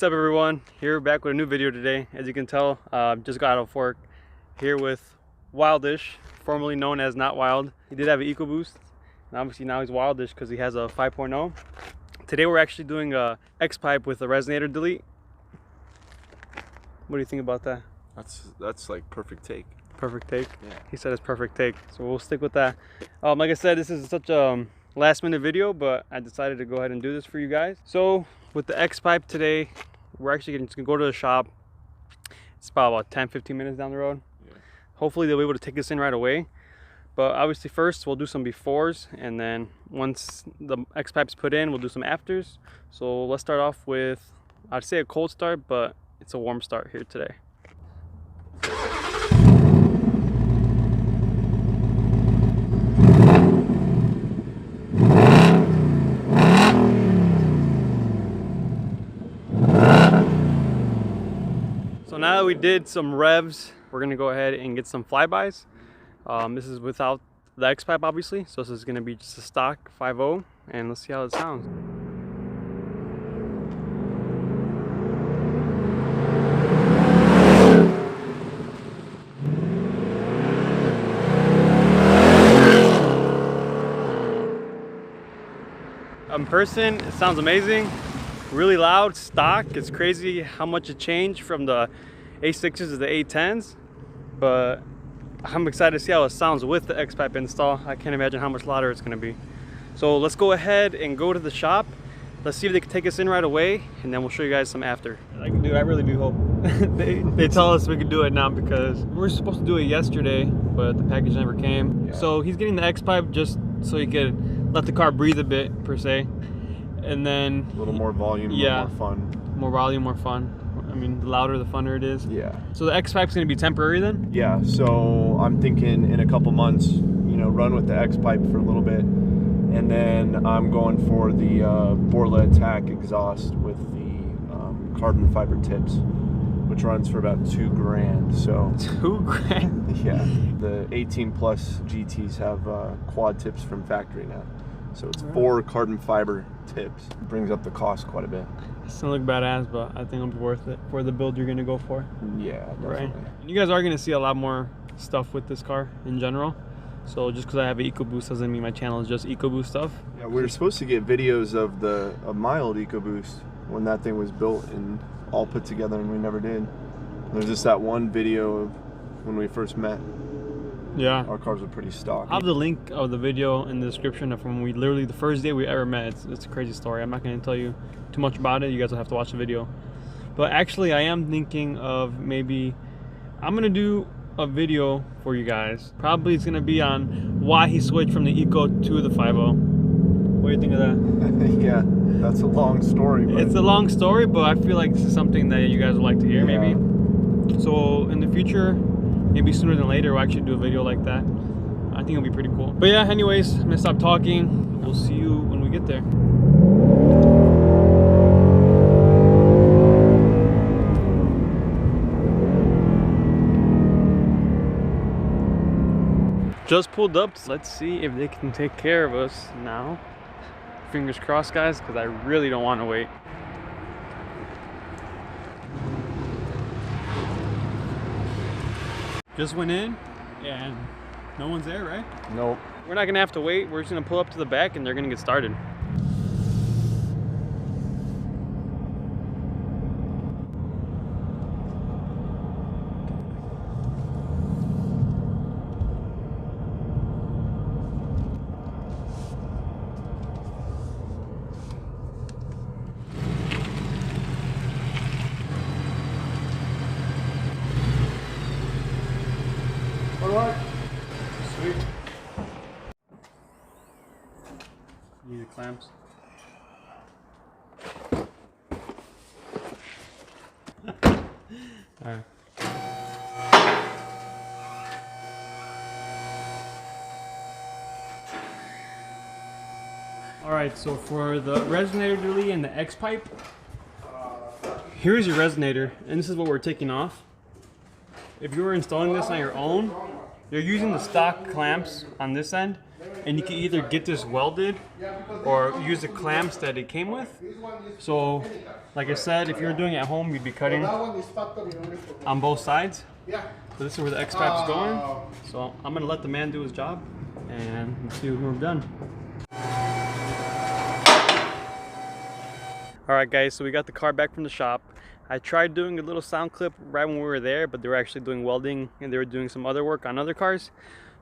What's up everyone? Here back with a new video today. As you can tell, just got out of work here with Wildish, formerly known as Not Wild. He did have an EcoBoost, and obviously now he's Wildish because he has a 5.0. Today we're actually doing a X-pipe with a Resonator delete. What do you think about that? That's like perfect take. Perfect take? Yeah. He said it's perfect take, so we'll stick with that. Like I said, this is such a last minute video, but I decided to go ahead and do this for you guys. So with the X-pipe today, we're actually just gonna go to the shop. It's about 10-15 minutes down the road. Yeah. Hopefully they'll be able to take this in right away. But obviously first we'll do some befores, and then once the X-pipe's put in, we'll do some afters. So let's start off with, I'd say a cold start, but it's a warm start here today. So now that we did some revs, we're gonna go ahead and get some flybys. This is without the X-pipe obviously, so this is gonna be just a stock 5.0, and let's see how it sounds. In person, it sounds amazing. Really loud, stock. It's crazy how much it changed from the A6s to the A10s, but I'm excited to see how it sounds with the X-pipe install. I can't imagine how much louder it's going to be. So let's go ahead and go to the shop. Let's see if they can take us in right away, and then we'll show you guys some after. Dude, I really do hope they tell us we can do it now, because we were supposed to do it yesterday, but the package never came. Yeah. So he's getting the X-pipe just so he could let the car breathe a bit, per se. And then a little more volume, yeah, more fun. More volume, more fun. I mean, the louder, the funner it is. Yeah. So the X-pipe's gonna be temporary then? Yeah, so I'm thinking in a couple months, you know, run with the X-pipe for a little bit, and then I'm going for the Borla Attack exhaust with the carbon fiber tips, which runs for about $2 grand. So $2 grand? Yeah. The 18 plus GTs have quad tips from factory now. So it's 4 carbon fiber tips. It brings up the cost quite a bit. It's gonna look badass, but I think it'll be worth it for the build you're gonna go for. Yeah, definitely. Right. And you guys are gonna see a lot more stuff with this car in general. So just because I have an EcoBoost doesn't mean my channel is just EcoBoost stuff. Yeah, we were supposed to get videos of a mild EcoBoost when that thing was built and all put together, and we never did. There's just that one video of when we first met. Yeah, our cars are pretty stock. I'll have the link of the video in the description of when we literally the first day we ever met. It's a crazy story. I'm not going to tell you too much about it. You guys will have to watch the video. But actually, I am thinking of maybe I'm going to do a video for you guys. Probably it's going to be on why he switched from the Eco to the 5.0. What do you think of that? Yeah, that's a long story. But it's a long story, but I feel like this is something that you guys would like to hear, maybe. So in the future, maybe sooner than later, we'll actually do a video like that. I think it'll be pretty cool. But yeah, anyways, I'm gonna stop talking. We'll see you when we get there. Just pulled up. Let's see if they can take care of us now. Fingers crossed, guys, because I really don't want to wait. Just went in and no one's there, right? Nope. We're not gonna have to wait. We're just gonna pull up to the back and they're gonna get started. Alright. Sweet. Need the clamps. Alright. Alright, so for the Resonator delete and the X-pipe, here's your Resonator, and this is what we're taking off. If you were installing this on your own, They're using the stock clamps on this end, and you can either get this welded or use the clamps that it came with. So, like I said, if you're doing it at home, you'd be cutting on both sides. So this is where the X pipe's going. So I'm gonna let the man do his job, and let's see what we've done. All right, guys. So we got the car back from the shop. I tried doing a little sound clip right when we were there, but they were actually doing welding and they were doing some other work on other cars.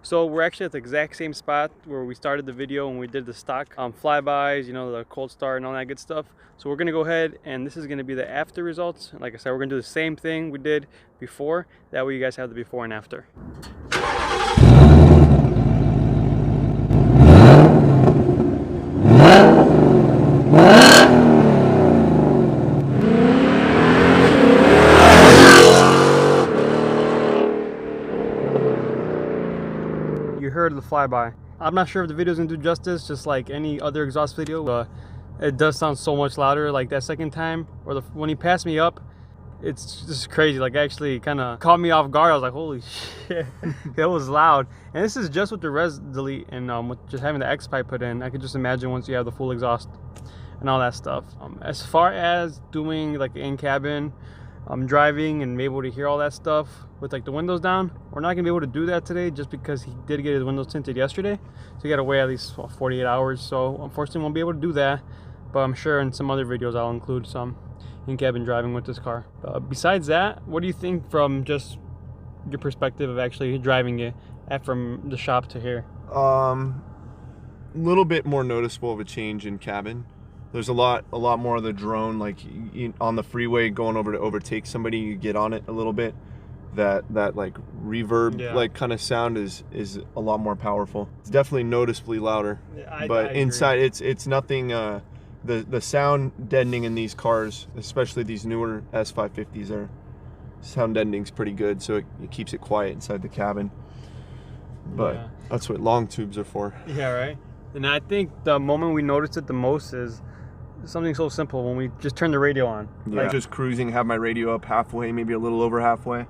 So we're actually at the exact same spot where we started the video when we did the stock flybys, you know, the cold start and all that good stuff. So we're gonna go ahead, and this is gonna be the after results. Like I said, we're gonna do the same thing we did before. That way you guys have the before and after. You heard the flyby. I'm not sure if the video's gonna do justice, just like any other exhaust video, but it does sound so much louder. Like that second time, or when he passed me up, it's just crazy. Like actually kind of caught me off guard. I was like, holy shit, it was loud. And this is just with the res delete and with just having the X pipe put in. I could just imagine once you have the full exhaust and all that stuff. As far as doing like in cabin, driving and be able to hear all that stuff with like the windows down, we're not gonna be able to do that today just because he did get his windows tinted yesterday, so you gotta wait at least 48 hours. So unfortunately won't be able to do that, but I'm sure in some other videos I'll include some in-cabin driving with this car. Besides that, what do you think from just your perspective of actually driving it from the shop to here? Little bit more noticeable of a change in cabin. There's a lot more of the drone, like on the freeway going over to overtake somebody, you get on it a little bit. That like reverb like kind of sound is a lot more powerful. It's definitely noticeably louder. But inside it's nothing. The sound deadening in these cars, especially these newer S550s, are sound deadening's pretty good, so it keeps it quiet inside the cabin. But that's what long tubes are for. Yeah, right. And I think the moment we noticed it the most is something so simple when we just turn the radio on. Yeah, like just cruising, have my radio up halfway, maybe a little over halfway,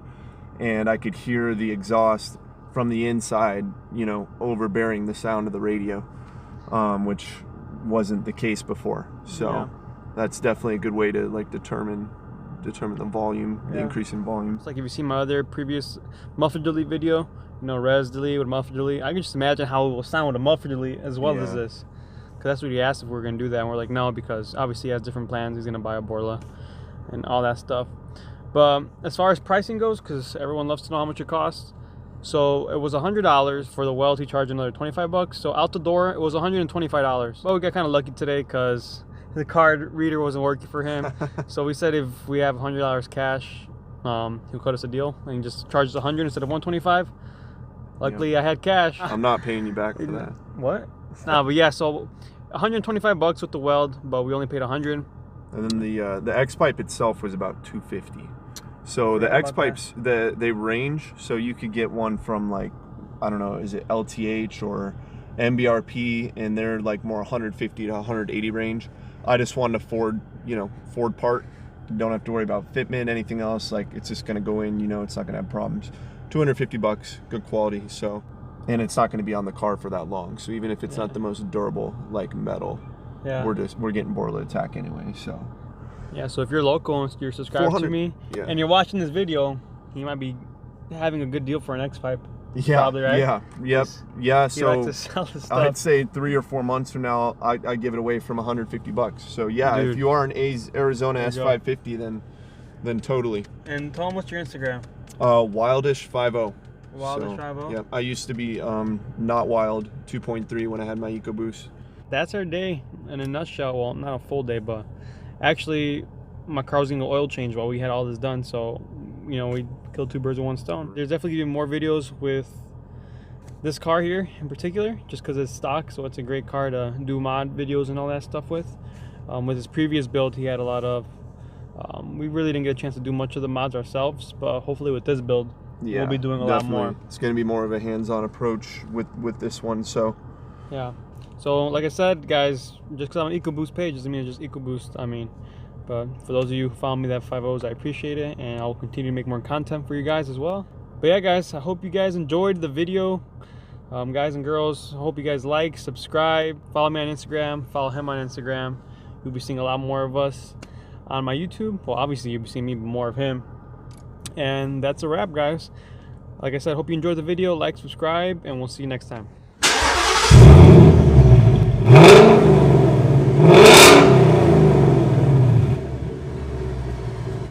and I could hear the exhaust from the inside, you know, overbearing the sound of the radio, which wasn't the case before. So that's definitely a good way to like determine the volume, the increase in volume. It's like if you see my other previous muffler delete video, you know, res delete with muffler delete, I can just imagine how it will sound with a muffler delete as well as this. Because that's what he asked if we were going to do that, and we're like, no, because obviously he has different plans. He's going to buy a Borla and all that stuff. But as far as pricing goes, because everyone loves to know how much it costs, so it was $100 for the weld. He charged another 25 bucks. So out the door, it was $125. But we got kind of lucky today because the card reader wasn't working for him. So we said if we have $100 cash, he'll cut us a deal and just charge us $100 instead of $125. Luckily, I had cash. I'm not paying you back for that. What? Nah, but yeah, so 125 bucks with the weld, but we only paid 100. And then the X pipe itself was about 250. So the X pipes, they range. So you could get one from like, I don't know, is it LTH or MBRP, and they're like more 150 to 180 range. I just wanted a Ford, you know, Ford part. You don't have to worry about fitment, anything else. Like it's just gonna go in, you know, it's not gonna have problems. 250 bucks, good quality. So. And it's not going to be on the car for that long, so even if it's not the most durable like metal, we're getting Borla attack anyway. So so if you're local and you're subscribed to me and you're watching this video, you might be having a good deal for an X pipe. Probably, right? So like to sell this stuff. I'd say 3 or 4 months from now, I give it away from 150 bucks. So if you are an Arizona S550, then totally. And tell them what's your Instagram. Wildish50. Wildish50? Yeah, I used to be not wild 2.3 when I had my EcoBoost. That's our day in a nutshell. Well, not a full day, but actually my car was getting an oil change while we had all this done. So, you know, we killed 2 birds with 1 stone. There's definitely going to be more videos with this car here in particular, just because it's stock. So it's a great car to do mod videos and all that stuff with. With his previous build, he had a lot of, we really didn't get a chance to do much of the mods ourselves, but hopefully with this build, we'll be doing a lot more. It's going to be more of a hands-on approach with this one. So so like I said, guys, just because I'm an EcoBoost page doesn't mean it's just EcoBoost. I mean, but for those of you who found me that 5.0s, I appreciate it, and I'll continue to make more content for you guys as well. But yeah, guys, I hope you guys enjoyed the video. Guys and girls, I hope you guys like, subscribe, follow me on Instagram, follow him on Instagram. You'll be seeing a lot more of us on my YouTube. Well, obviously you'll be seeing me more of him. And that's a wrap, guys. Like I said, hope you enjoyed the video. Like, subscribe, and we'll see you next time.